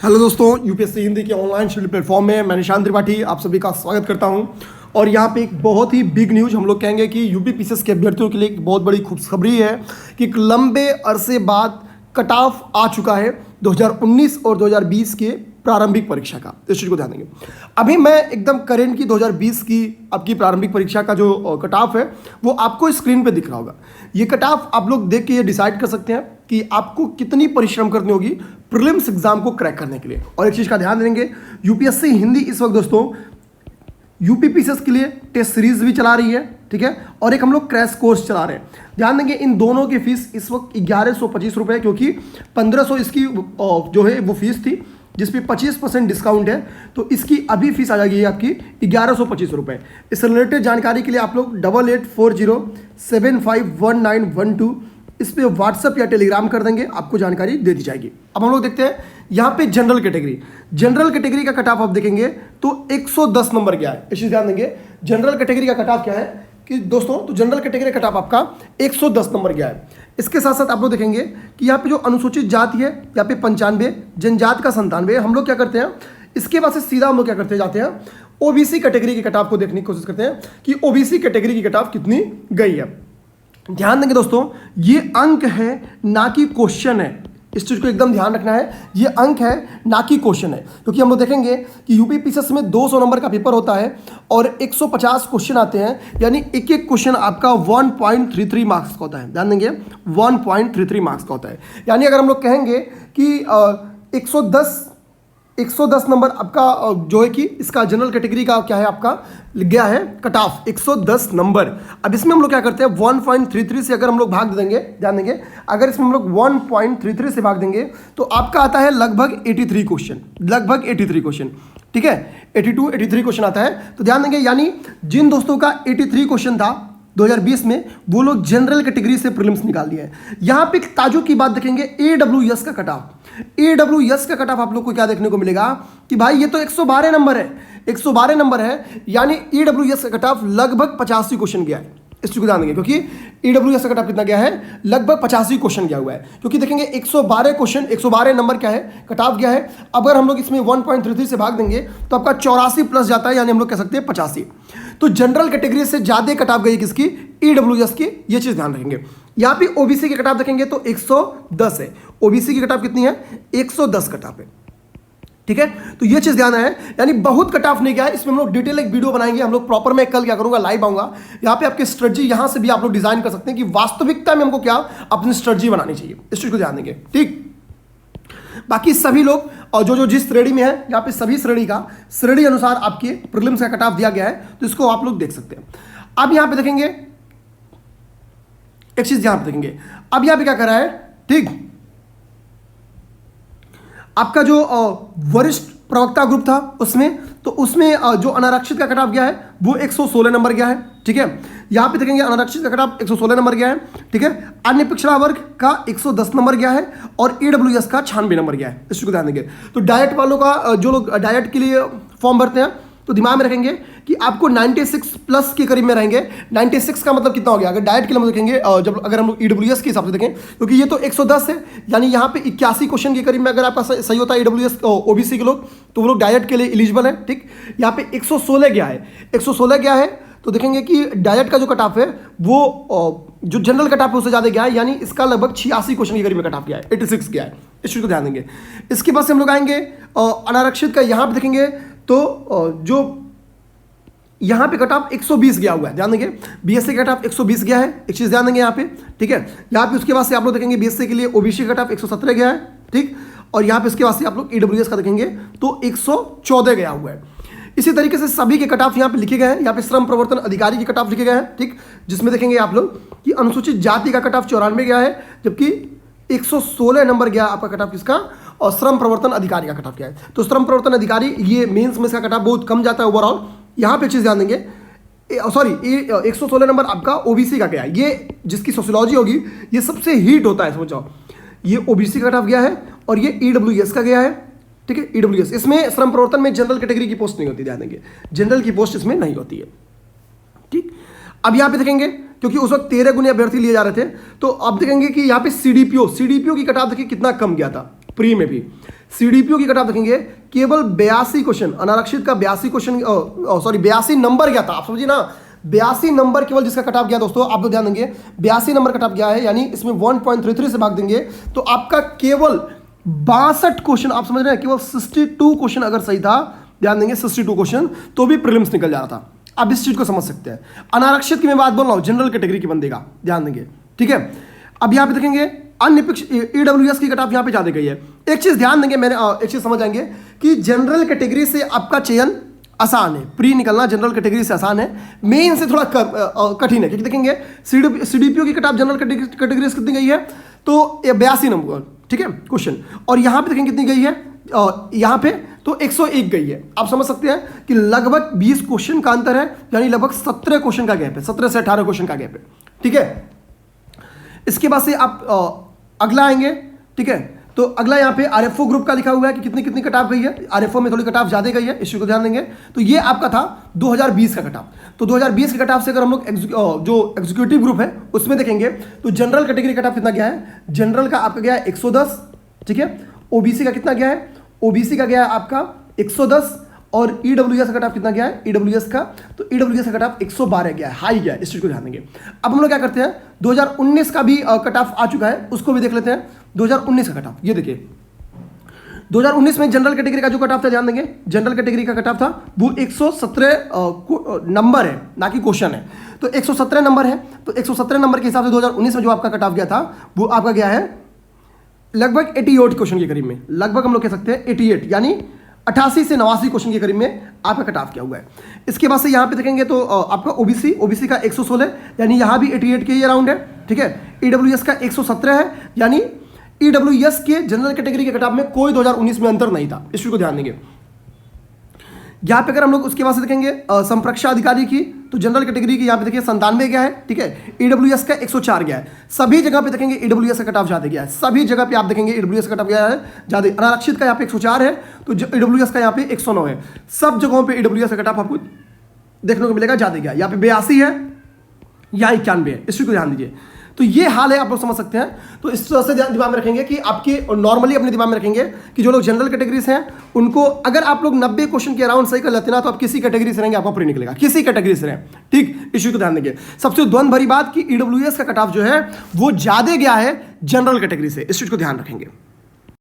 Hello दोस्तों, UPSC Hindi के online schedule platform में मैं निशांत त्रिपाठी आप सभी का स्वागत करता हूं। और यहां पे एक बहुत ही बिग न्यूज़ हम लोग कहेंगे कि यूपी पीसीएस के अभ्यर्थियों के लिए एक बहुत बड़ी खुशखबरी है कि एक लंबे अरसे बाद कट ऑफ आ चुका है 2019 और 2020 के प्रारंभिक परीक्षा का। इस चीज़ को ध्यान देंगे। अभी मैं एकदम करेंट की 2020 की आपकी प्रारंभिक परीक्षा का जो कट ऑफ है वो आपको स्क्रीन पे दिख रहा होगा। ये कट ऑफ आप लोग देख के ये डिसाइड कर सकते हैं कि आपको कितनी परिश्रम करनी होगी प्रीलिम्स एग्जाम को क्रैक करने के लिए। और एक चीज़ का ध्यान देंगे, यूपीएससी हिंदी इस वक्त दोस्तों यूपी पीसीएस के लिए टेस्ट सीरीज भी चला रही है, ठीक है, और एक हम लोग क्रैश कोर्स चला रहे हैं। ध्यान देंगे इन दोनों की फीस इस वक्त 1125 रुपये, क्योंकि 1500 इसकी जो है वो फीस थी जिसपे 25% डिस्काउंट है, तो इसकी अभी फीस आ जाएगी आपकी 1125 रुपये। इस रिलेटेड जानकारी के लिए आप लोग 8840751912 इस पर व्हाट्सअप या टेलीग्राम कर देंगे, आपको जानकारी दे दी जाएगी। अब हम लोग देखते हैं यहाँ पे जनरल कैटेगरी का कट ऑफ आप देखेंगे तो 110 नंबर क्या है, इस चीज़ ध्यान देंगे। जनरल कैटेगरी का कट ऑफ क्या है कि दोस्तों, तो जनरल कैटेगरी कट ऑफ आपका 110 नंबर क्या है। इसके साथ साथ आप लोग देखेंगे कि यहाँ पे जो अनुसूचित जाति है यहाँ पे 95, जनजाति का 97। हम लोग क्या करते हैं, इसके बाद से सीधा हम लोग क्या करते जाते हैं ओबीसी कैटेगरी की कट ऑफ को देखने की कोशिश करते हैं कि ओबीसी कैटेगरी की कट ऑफ कितनी गई है। ध्यान देंगे दोस्तों, ये अंक है ना कि क्वेश्चन है, इस चीज़ को एकदम ध्यान रखना है। ये अंक है ना कि क्वेश्चन है, क्योंकि हम लोग देखेंगे कि यूपी पीसीएस में 200 नंबर का पेपर होता है और 150 क्वेश्चन आते हैं, यानी एक एक क्वेश्चन आपका 1.33 मार्क्स का होता है। ध्यान देंगे 1.33 मार्क्स का होता है, यानी अगर हम लोग कहेंगे कि 110 नंबर आपका जो है कि इसका जनरल कैटेगरी का क्या है आपका गया है कट ऑफ 110 नंबर। अब इसमें हम लोग क्या करते हैं 1.33 से अगर हम लोग भाग देंगे, ध्यान देंगे, अगर इसमें हम लोग 1.33 से भाग देंगे तो आपका आता है लगभग 83 क्वेश्चन, ठीक है, 83 क्वेश्चन आता है। तो ध्यान देंगे, यानी जिन दोस्तों का 83 क्वेश्चन था 2020 में वो लोग जनरल कैटेगरी से प्रीलिम्स निकाल दिए हैं। यहाँ पे एक ताजुब की बात देखेंगे, AWS का कट ऑफ। AWS का कट ऑफ आप लोग को क्या देखने को मिलेगा कि भाई ये तो 112 नंबर है, 112 नंबर है, यानी AWS का कट ऑफ लगभग 85 क्वेश्चन गया है। इस चीज़ को ध्यान देंगे, क्योंकि AWS का कट ऑफ कितना गया है, लगभग 85 क्वेश्चन गया हुआ है। क्योंकि देखेंगे 112 नंबर क्या है कट ऑफ गया है। अगर हम लोग इसमें 1.33 से भाग देंगे तो आपका 84 प्लस जाता है, यानी हम लोग कह सकते हैं 85। तो जनरल कैटेगरी से ज़्यादा कट ऑफ गई किसकी, AWS की, ये चीज़ ध्यान रखेंगे। यहाँ पे ओबीसी की कट ऑफ देखेंगे तो 110 है, ओबीसी की कट ऑफ कितनी है, 110 कट ऑफ है, ठीक है। तो ये चीज ध्यान है, यानी बहुत कट ऑफ नहीं गया है। इसमें हम लोग डिटेल एक वीडियो बनाएंगे हम लोग प्रॉपर। मैं कल क्या करूंगा, लाइव आऊंगा, यहाँ पे आपकी स्ट्रेटजी यहाँ से भी आप लोग डिजाइन कर सकते हैं कि वास्तविकता में हमको क्या अपनी स्ट्रेटजी बनानी चाहिए, इस चीज को ध्यान देंगे, ठीक। बाकी सभी लोग और जो जिस श्रेणी में है, यहाँ पे सभी श्रेणी अनुसार आपके प्रीलिम्स का कट ऑफ दिया गया है, तो इसको आप लोग देख सकते हैं। अब यहाँ पे देखेंगे एक चीज, यहाँ पे देखेंगे अब यहाँ पे क्या कर रहा है, ठीक, आपका जो वरिष्ठ प्रवक्ता ग्रुप था उसमें जो अनारक्षित का कट ऑफ गया है वो 116 नंबर गया है, ठीक है। यहां पे देखेंगे अनारक्षित का कट ऑफ 116 नंबर गया है, ठीक है। अन्य पिछड़ा वर्ग का 110 नंबर गया है और AWS का 96 नंबर गया है, इसको ध्यान देंगे। तो डाइट वालों का, जो लोग डाइट के लिए फॉर्म भरते हैं, तो दिमाग में रखेंगे कि आपको 96 प्लस के करीब में रहेंगे। 96 का मतलब कितना हो गया, अगर डाइट के लिए हम देखेंगे, जब अगर हम लोग EWS के हिसाब से देखें, क्योंकि ये तो 110 है, यानी यहाँ पे 81 क्वेश्चन के करीब में अगर आपका सही होता है EWS ओबीसी के लोग, तो वो लोग डाइट के लिए एलिजिबल है, ठीक। यहाँ पे 116 गया है, 116 गया है, तो देखेंगे कि डाइट का जो कट ऑफ है वो जो जनरल कट ऑफ है उससे ज़्यादा गया है, यानी इसका लगभग 86 क्वेश्चन के करीब में कट ऑफ गया है, 86 गया है, इस चीज़ को ध्यान देंगे। इसके बाद से हम लोग आएंगे अनारक्षित का, यहाँ पे देखेंगे तो जो यहाँ पे कट ऑफ 120 गया हुआ है, ध्यान देंगे बीएससी कट ऑफ 120 गया है, एक चीज़ ध्यान देंगे यहाँ पे, ठीक है। यहाँ पे उसके बाद से आप लोग देखेंगे बीएससी के लिए ओबीसी कट ऑफ 117 गया है, ठीक, और यहाँ पे इसके बाद से आप लोग EWS का देखेंगे तो 114 गया हुआ है। इसी तरीके से सभी के कट ऑफ यहाँ पे लिखे गए हैं। यहाँ पे श्रम प्रवर्तन अधिकारी के कट ऑफ लिखे गए हैं, ठीक, जिसमें देखेंगे आप लोग कि अनुसूचित जाति का कट ऑफ 94 गया है, जबकि 116 नंबर गया आपका कट ऑफ किसका, और श्रम प्रवर्तन अधिकारी का कट ऑफ क्या है। तो श्रम प्रवर्तन अधिकारी ये मेंस में इसका कट ऑफ बहुत कम जाता है ओवरऑल। यहाँ पे चीज़ ध्यान देंगे, सॉरी 116 नंबर आपका ओबीसी का गया है, ये जिसकी सोशियोलॉजी होगी ये सबसे हीट होता है, समझ जाओ, ये ओबीसी का कट ऑफ गया है और ये EWS का गया है, ठीक है। EWS इसमें श्रम प्रवर्तन में जनरल कैटेगरी की पोस्ट नहीं होती, ध्यान देंगे जनरल की पोस्ट इसमें नहीं होती है, ठीक। अब यहाँ पे देखेंगे क्योंकि उस वक्त 13 गुने अभ्यर्थी लिए जा रहे थे, तो अब देखेंगे कि यहाँ पे सीडीपीओ की कट ऑफ देखिए कितना कम गया था, प्री में भी। सीडीपीओ की कट ऑफ देखेंगे केवल 82 क्वेश्चन, अनारक्षित का 82 क्वेश्चन, सॉरी 82 नंबर गया था, आप समझिए ना 82 नंबर केवल जिसका कट ऑफ गया दोस्तों, आप लोग ध्यान देंगे 82 नंबर कट ऑफ गया है, यानी इसमें 1.33 से भाग देंगे तो आपका केवल 62 क्वेश्चन, आप समझ रहे हैं, केवल 62 क्वेश्चन अगर सही था, ध्यान देंगे 62 क्वेश्चन तो भी प्रीलिम्स निकल जा रहा था। आप इस चीज को समझ सकते हैं। अनारक्षित की मैं बात बोल रहा हूं, जनरल कैटेगरी की बंदेगा, ध्यान देंगे, ठीक है। अब यहां पे देखेंगे अननिरीक्षित ईडब्ल्यूएस की कट ऑफ यहां पे ज्यादा गई है। एक चीज ध्यान देंगे, मैंने एक चीज समझ आएंगे कि जनरल कैटेगरी से आपका चयन आसान है, प्री निकलना जनरल कैटेगरी से आसान है, मेन से थोड़ा कठिन है, क्योंकि देखेंगे सीडीपीओ की कट ऑफ जनरल कैटेगरी से कितनी गई है, तो 82 नंबर, ठीक है क्वेश्चन, और यहां पे देखेंगे कितनी गई है, यहां पे तो 101 गई है। आप समझ सकते हैं कि लगभग 20 क्वेश्चन का अंतर है, यानी लगभग 17 क्वेश्चन का गैप है, 17 से 18 क्वेश्चन का गैप है, ठीक है। इसके बाद से आप अगला आएंगे, ठीक है, तो अगला यहाँ पे आरएफओ ग्रुप का लिखा हुआ है कि कितनी कितनी कट ऑफ गई है, आरएफओ में थोड़ी कट ऑफ ज्यादा गई है, इस चीज को ध्यान देंगे। तो ये आपका था 2020 का कट ऑफ, तो 2020 के कट ऑफ से अगर हम लोग जो एग्जीक्यूटिव ग्रुप है उसमें देखेंगे तो जनरल कैटेगरी कट ऑफ कितना गया है, जनरल का आपका गया है 110, ठीक है, ओबीसी का कितना गया है, ओबीसी का गया है आपका 110, और ईडब्ल्यूएस का कट ऑफ कितना गया है, ईडब्ल्यूएस का, तो ईडब्ल्यूएस का कट ऑफ 112 गया है, हाई गया है, इस चीज को ध्यान देंगे। अब हम लोग क्या करते हैं, 2019 का भी कट ऑफ आ चुका है, उसको भी देख लेते हैं। 2019 का कट ऑफ ये देखिए, 2019 में जनरल कैटेगरी का जो कट ऑफ था, ध्यान देंगे, जनरल कैटेगरी का कट ऑफ था वो 117 नंबर है, ना कि क्वेश्चन है, तो 117 नंबर है, तो 117 नंबर के हिसाब से 2019 में जो आपका कट ऑफ गया था वो आपका गया है लगभग 88 क्वेश्चन के करीब में, लगभग हम लोग कह सकते हैं 88, यानी 88 से 89 क्वेश्चन के करीब में आपका कट ऑफ किया हुआ है। इसके बाद से यहाँ पे देखेंगे तो आपका ओबीसी का 116, यानी यहाँ भी 88 के ही अराउंड है, ठीक है। ईडब्ल्यूएस का 117 है, यानी ईडब्ल्यूएस के जनरल कैटेगरी के कट ऑफ में कोई 2019 में अंतर नहीं था, इस चीज को ध्यान देंगे। यहाँ पे अगर हम लोग उसके बाद से देखेंगे संप्रक्षा अधिकारी की, तो जनरल कैटेगरी की यहाँ पे देखिए 97 गया है, ठीक है, ईडब्ल्यूएस का 104 गया है। सभी जगह पे देखेंगे ईडब्ल्यूएस का कट ऑफ ज्यादा गया है, सभी जगह पे आप देखेंगे ईडब्ल्यूएस का कट ऑफ गया है ज्यादा। अनारक्षित का यहाँ पे 104 है, तो ईडब्ल्यूएस का यहाँ पे 109 है, सब जगहों पे ईडब्ल्यूएस का कट ऑफ आपको देखने को मिलेगा ज्यादा गया, यहाँ पे 82 है या 91 है, इस चीज को ध्यान दीजिए। तो ये हाल है, आप लोग समझ सकते हैं। तो इस तरह से दिमाग में रखेंगे कि आपके नॉर्मली अपने दिमाग में रखेंगे कि जो लोग जनरल कैटेगरीज हैं उनको अगर आप लोग 90 क्वेश्चन के अराउंड सही कर लेते ना, तो आप किसी कैटेगरी से रहेंगे आपका प्री निकलेगा, किसी कैटेगरी से रहें, ठीक, इस चीज को ध्यान देंगे। सबसे द्वंद भरी बात कि ईडब्ल्यूएस का कट ऑफ जो है वो ज्यादा गया है जनरल कैटेगरी से, इस चीज को ध्यान रखेंगे।